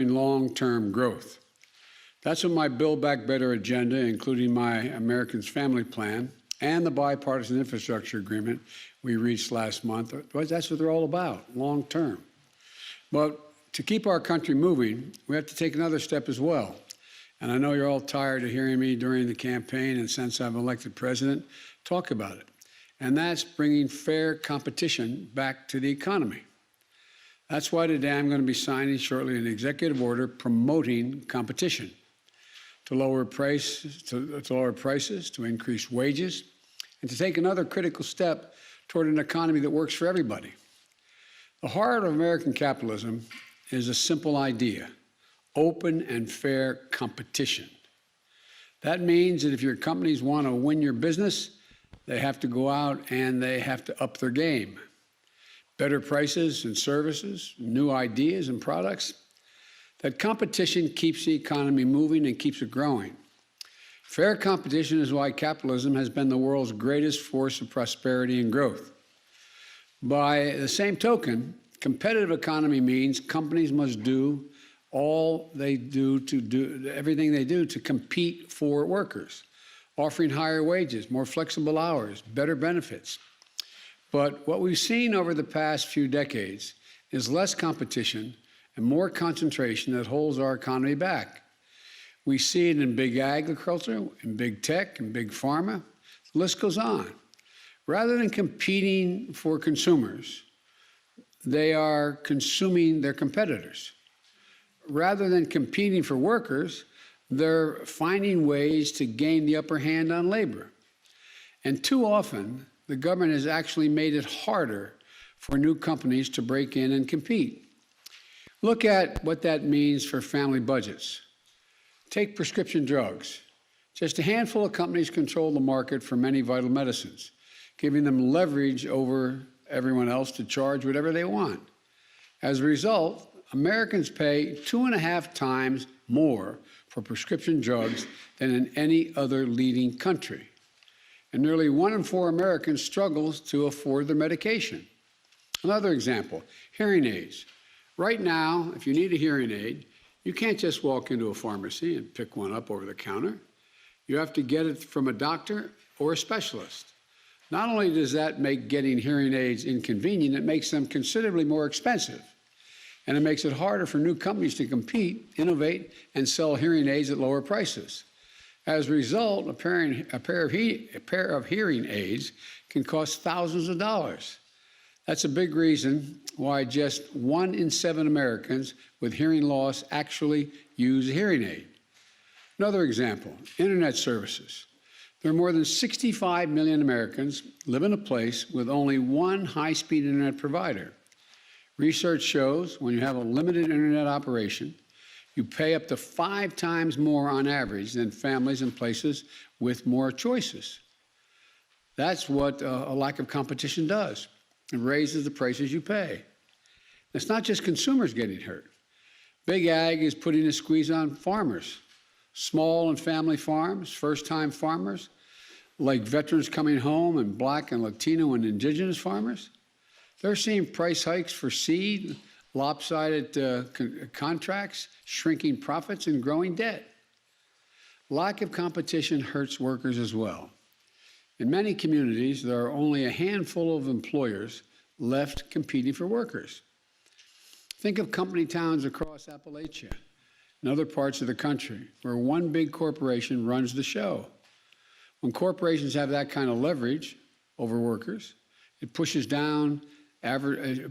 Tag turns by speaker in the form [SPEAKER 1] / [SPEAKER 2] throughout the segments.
[SPEAKER 1] long-term growth. That's what my Build Back Better agenda, including my Americans Family Plan and the bipartisan infrastructure agreement we reached last month, that's what they're all about, long-term. But to keep our country moving, we have to take another step as well. And I know you're all tired of hearing me during the campaign and since I'm elected president talk about it. And that's bringing fair competition back to the economy. That's why today I'm going to be signing shortly an executive order promoting competition to lower prices, to increase wages, and to take another critical step toward an economy that works for everybody. The heart of American capitalism is a simple idea: open and fair competition. That means that if your companies want to win your business, they have to go out and they have to up their game. Better prices and services, new ideas and products. That competition keeps the economy moving and keeps it growing. Fair competition is why capitalism has been the world's greatest force of prosperity and growth. By the same token, competitive economy means companies must do everything they do to compete for workers, offering higher wages, more flexible hours, better benefits. But what we've seen over the past few decades is less competition and more concentration that holds our economy back. We see it in big agriculture, in big tech, in big pharma. The list goes on. Rather than competing for consumers, they are consuming their competitors. Rather than competing for workers, they're finding ways to gain the upper hand on labor. And too often, the government has actually made it harder for new companies to break in and compete. Look at what that means for family budgets. Take prescription drugs. Just a handful of companies control the market for many vital medicines, giving them leverage over everyone else to charge whatever they want. As a result, Americans pay 2.5 times more for prescription drugs than in any other leading country. And nearly 1 in 4 Americans struggles to afford their medication. Another example, hearing aids. Right now, if you need a hearing aid, you can't just walk into a pharmacy and pick one up over the counter. You have to get it from a doctor or a specialist. Not only does that make getting hearing aids inconvenient, it makes them considerably more expensive. And it makes it harder for new companies to compete, innovate, and sell hearing aids at lower prices. As a result, a pair of hearing aids can cost thousands of dollars. That's a big reason why just 1 in 7 Americans with hearing loss actually use a hearing aid. Another example, internet services. There are more than 65 million Americans live in a place with only one high-speed internet provider. Research shows when you have a limited internet operation, you pay up to 5 times more on average than families in places with more choices. That's what a lack of competition does. It raises the prices you pay. It's not just consumers getting hurt. Big ag is putting a squeeze on farmers. Small and family farms, first-time farmers, like veterans coming home and Black and Latino and indigenous farmers, they're seeing price hikes for seed, lopsided contracts, shrinking profits, and growing debt. Lack of competition hurts workers as well. In many communities, there are only a handful of employers left competing for workers. Think of company towns across Appalachia and other parts of the country where one big corporation runs the show. When corporations have that kind of leverage over workers, it pushes down advertised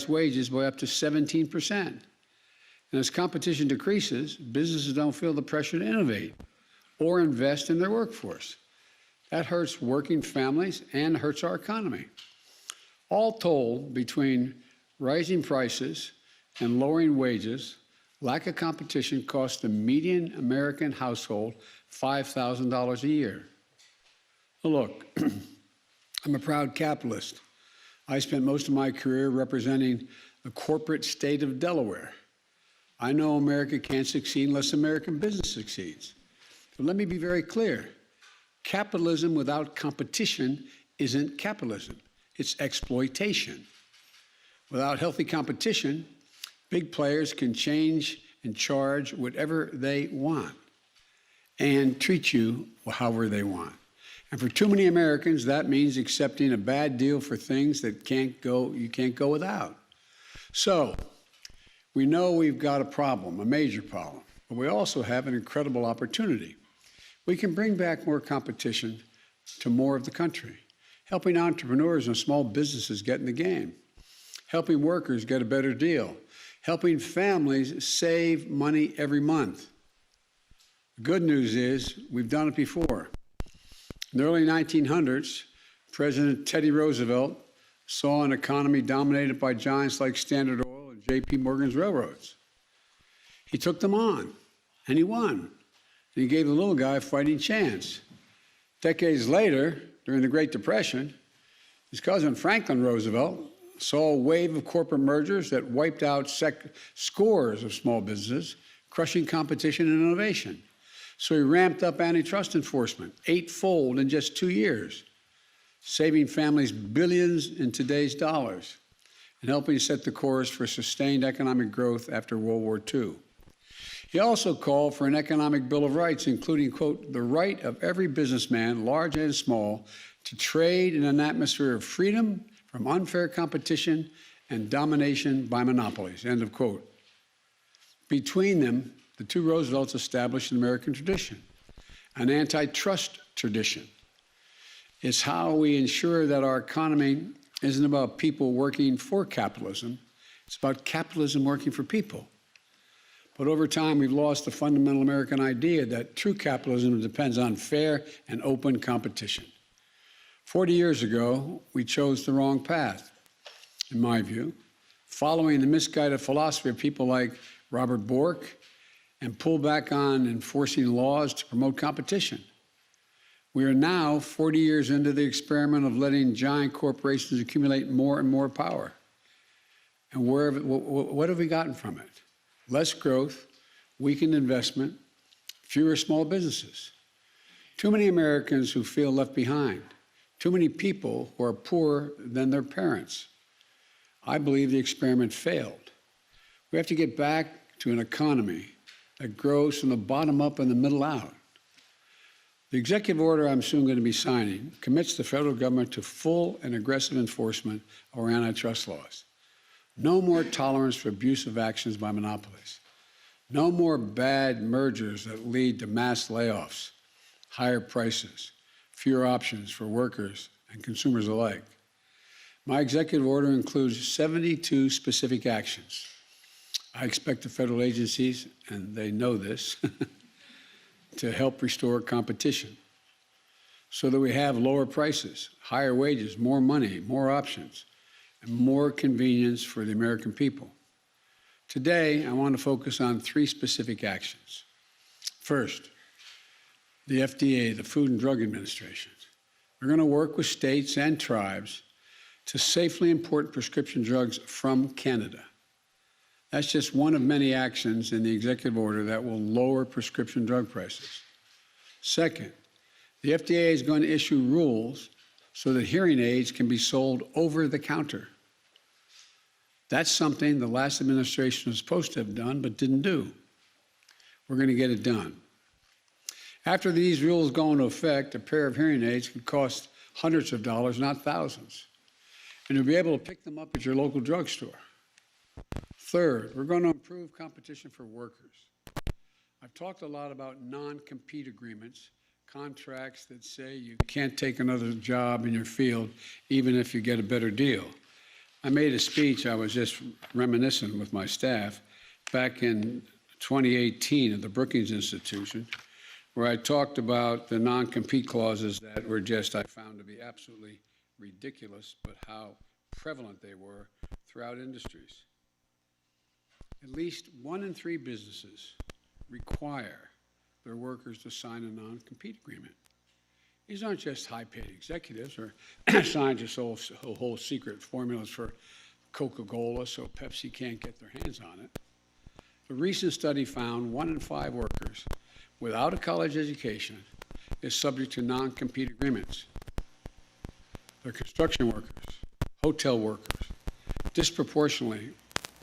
[SPEAKER 1] wages by up to 17%. And as competition decreases, businesses don't feel the pressure to innovate or invest in their workforce. That hurts working families and hurts our economy. All told, between rising prices and lowering wages, lack of competition costs the median American household $5,000 a year. Well, look, I'm a proud capitalist. I spent most of my career representing the corporate state of Delaware. I know America can't succeed unless American business succeeds. But let me be very clear. Capitalism without competition isn't capitalism. It's exploitation. Without healthy competition, big players can change and charge whatever they want and treat you however they want. And for too many Americans, that means accepting a bad deal for things that you can't go without. So we know we've got a problem, a major problem, but we also have an incredible opportunity. We can bring back more competition to more of the country, helping entrepreneurs and small businesses get in the game, helping workers get a better deal, helping families save money every month. The good news is we've done it before. In the early 1900s, President Teddy Roosevelt saw an economy dominated by giants like Standard Oil and J.P. Morgan's railroads. He took them on, and he won. And he gave the little guy a fighting chance. Decades later, during the Great Depression, his cousin Franklin Roosevelt saw a wave of corporate mergers that wiped out scores of small businesses, crushing competition and innovation. So he ramped up antitrust enforcement eightfold in just 2 years, saving families billions in today's dollars and helping set the course for sustained economic growth after World War II. He also called for an economic Bill of Rights, including, quote, the right of every businessman, large and small, to trade in an atmosphere of freedom from unfair competition and domination by monopolies, end of quote. Between them, the two Roosevelts established an American tradition, an antitrust tradition. It's how we ensure that our economy isn't about people working for capitalism. It's about capitalism working for people. But over time, we've lost the fundamental American idea that true capitalism depends on fair and open competition. 40 years ago, we chose the wrong path, in my view, following the misguided philosophy of people like Robert Bork and pull back on enforcing laws to promote competition. We are now 40 years into the experiment of letting giant corporations accumulate more and more power. And what have we gotten from it? Less growth, weakened investment, fewer small businesses. Too many Americans who feel left behind. Too many people who are poorer than their parents. I believe the experiment failed. We have to get back to an economy that grows from the bottom up and the middle out. The executive order I'm soon going to be signing commits the federal government to full and aggressive enforcement of our antitrust laws. No more tolerance for abusive actions by monopolies. No more bad mergers that lead to mass layoffs, higher prices, fewer options for workers and consumers alike. My executive order includes 72 specific actions. I expect the federal agencies, and they know this, to help restore competition so that we have lower prices, higher wages, more money, more options, and more convenience for the American people. Today, I want to focus on 3 specific actions. First, the FDA, the Food and Drug Administration. We're going to work with states and tribes to safely import prescription drugs from Canada. That's just one of many actions in the executive order that will lower prescription drug prices. Second, the FDA is going to issue rules so that hearing aids can be sold over the counter. That's something the last administration was supposed to have done but didn't do. We're going to get it done. After these rules go into effect, a pair of hearing aids could cost hundreds of dollars, not thousands. And you'll be able to pick them up at your local drugstore. Third, we're going to improve competition for workers. I've talked a lot about non-compete agreements, contracts that say you can't take another job in your field even if you get a better deal. I made a speech, I was just reminiscent with my staff, back in 2018 at the Brookings Institution, where I talked about the non-compete clauses that were just, I found to be absolutely ridiculous, but how prevalent they were throughout industries. At least 1 in 3 businesses require their workers to sign a non-compete agreement. These aren't just high-paid executives or scientists who hold secret formulas for Coca-Cola so Pepsi can't get their hands on it. A recent study found 1 in 5 workers without a college education is subject to non-compete agreements. They're construction workers, hotel workers, disproportionately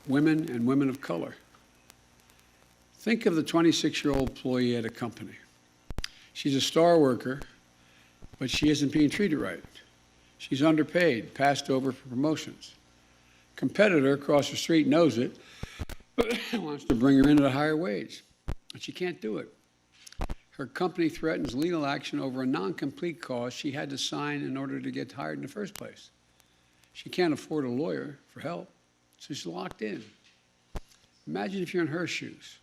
[SPEAKER 1] women and women of color. Think of the 26-year-old employee at a company. She's a star worker, but she isn't being treated right. She's underpaid, passed over for promotions. Competitor across the street knows it, but wants to bring her in at a higher wage, but she can't do it. Her company threatens legal action over a non-compete clause she had to sign in order to get hired in the first place. She can't afford a lawyer for help, so she's locked in. Imagine if you're in her shoes.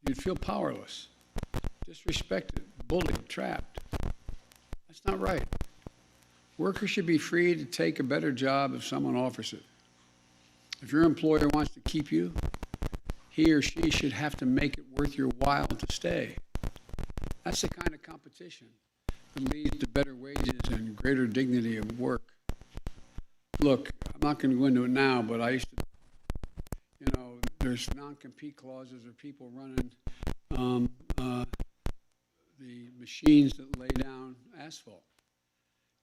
[SPEAKER 1] You'd feel powerless, disrespected, bullied, trapped. That's not right. Workers should be free to take a better job if someone offers it. If your employer wants to keep you, he or she should have to make it worth your while to stay. That's the kind of competition that leads to better wages and greater dignity of work. Look, I'm not going to go into it now, but I used to, there's non-compete clauses or people running the machines that lay down asphalt.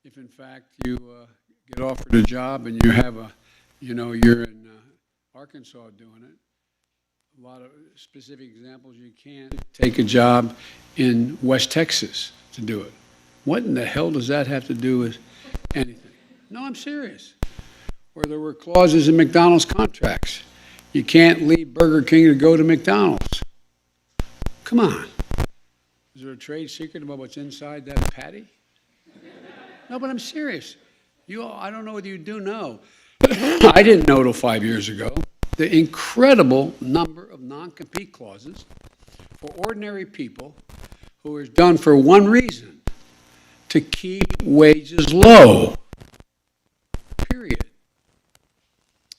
[SPEAKER 1] If in fact you get offered a job and you have you're in Arkansas doing it, a lot of specific examples, you can't take a job in West Texas to do it. What in the hell does that have to do with anything? No, I'm serious. Or there were clauses in McDonald's contracts. You can't leave Burger King to go to McDonald's. Come on. Is there a trade secret about what's inside that patty? No, but I'm serious. I don't know whether you do know. I didn't know till 5 years ago the incredible number of non-compete clauses for ordinary people who is done for one reason: to keep wages low. Period.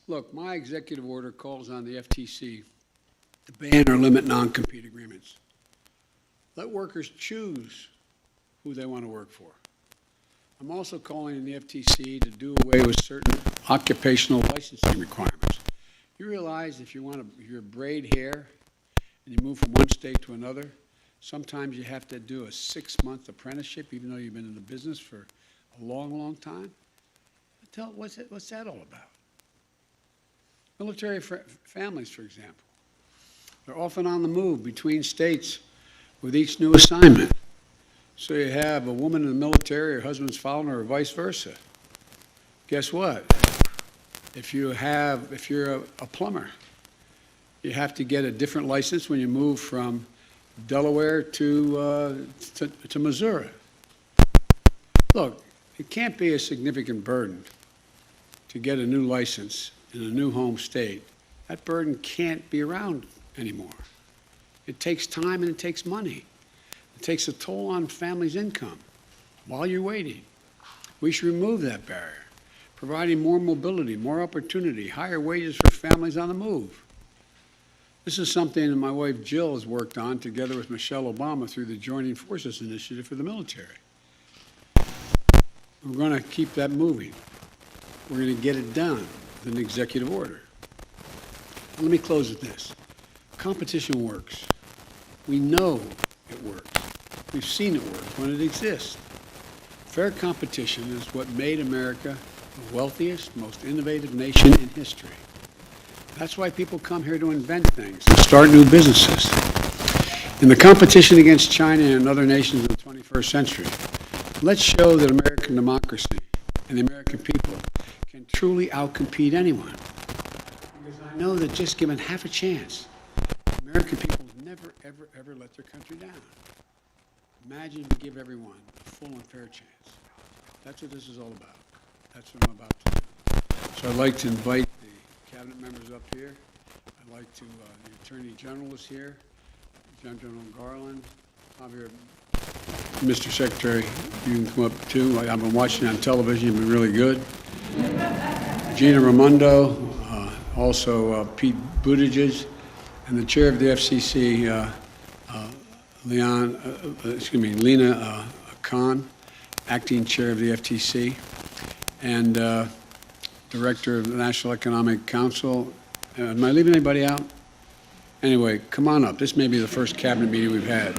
[SPEAKER 1] Look, my executive order calls on the FTC to ban or limit non-compete agreements. Let workers choose who they want to work for. I'm also calling on the FTC to do away with certain occupational licensing requirements. You realize if you braid hair and you move from one state to another, sometimes you have to do a 6-month apprenticeship, even though you've been in the business for a long, long time. What's that all about? Military families, for example, they're often on the move between states with each new assignment. So you have a woman in the military, her husband's following her, or vice versa. Guess what? If you're a plumber, you have to get a different license when you move from Delaware to Missouri. Look, it can't be a significant burden to get a new license in a new home state. That burden can't be around anymore. It takes time and it takes money. It takes a toll on families' income while you're waiting. We should remove that barrier, providing more mobility, more opportunity, higher wages for families on the move. This is something that my wife Jill has worked on together with Michelle Obama through the Joining Forces Initiative for the military. We're going to keep that moving. We're going to get it done with an executive order. Let me close with this. Competition works. We know it works. We've seen it work when it exists. Fair competition is what made America the wealthiest, most innovative nation in history. That's why people come here to invent things and start new businesses. In the competition against China and other nations in the 21st century, let's show that American democracy and the American people can truly outcompete anyone. Because I know that just given half a chance, American people never, ever, ever let their country down. Imagine if we give everyone a full and fair chance. That's what this is all about. That's what I'm about to do. So I'd like to invite the cabinet members up here. I'd like to, the Attorney General is here, General Garland. Javier, Mr. Secretary, you can come up too. I've been watching on television. You've been really good. Gina Raimondo, also Pete Buttigieg, and the chair of the FCC, Lena Khan, acting chair of the FTC, and director of the National Economic Council. Am I leaving anybody out? Anyway, come on up. This may be the first cabinet meeting we've had.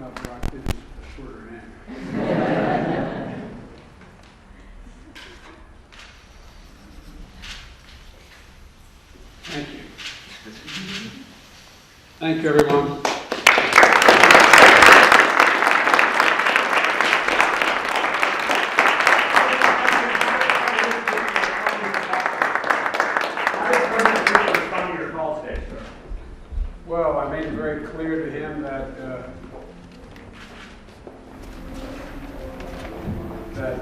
[SPEAKER 1] rock this a shorter end. Thank you. Thank you, everyone. Well, I made it very clear to him that that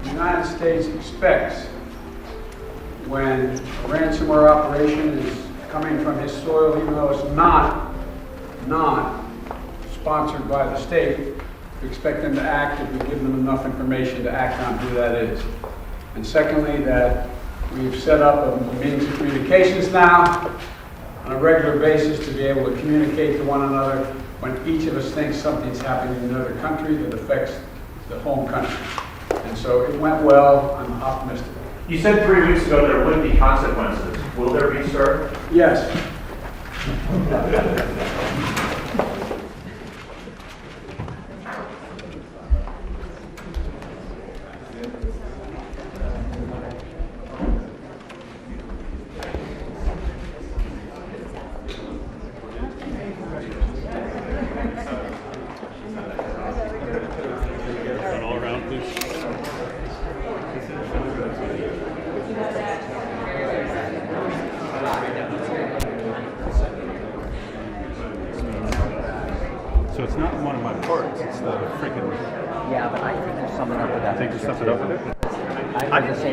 [SPEAKER 1] the United States expects when a ransomware operation is coming from his soil, even though it's not sponsored by the state, we expect them to act if we give them enough information to act on who that is. And secondly, that we've set up a means of communications now on a regular basis to be able to communicate to one another when each of us thinks something's happening in another country that affects the home country. And so it went well. I'm optimistic.
[SPEAKER 2] You said 3 weeks ago there would be consequences. Will there be, sir?
[SPEAKER 1] Yes.
[SPEAKER 3] All around, please. So it's not one of my parts, it's the freaking...
[SPEAKER 4] Yeah, but I think there's something up with that.
[SPEAKER 3] I think there's something up with it?
[SPEAKER 4] I heard the same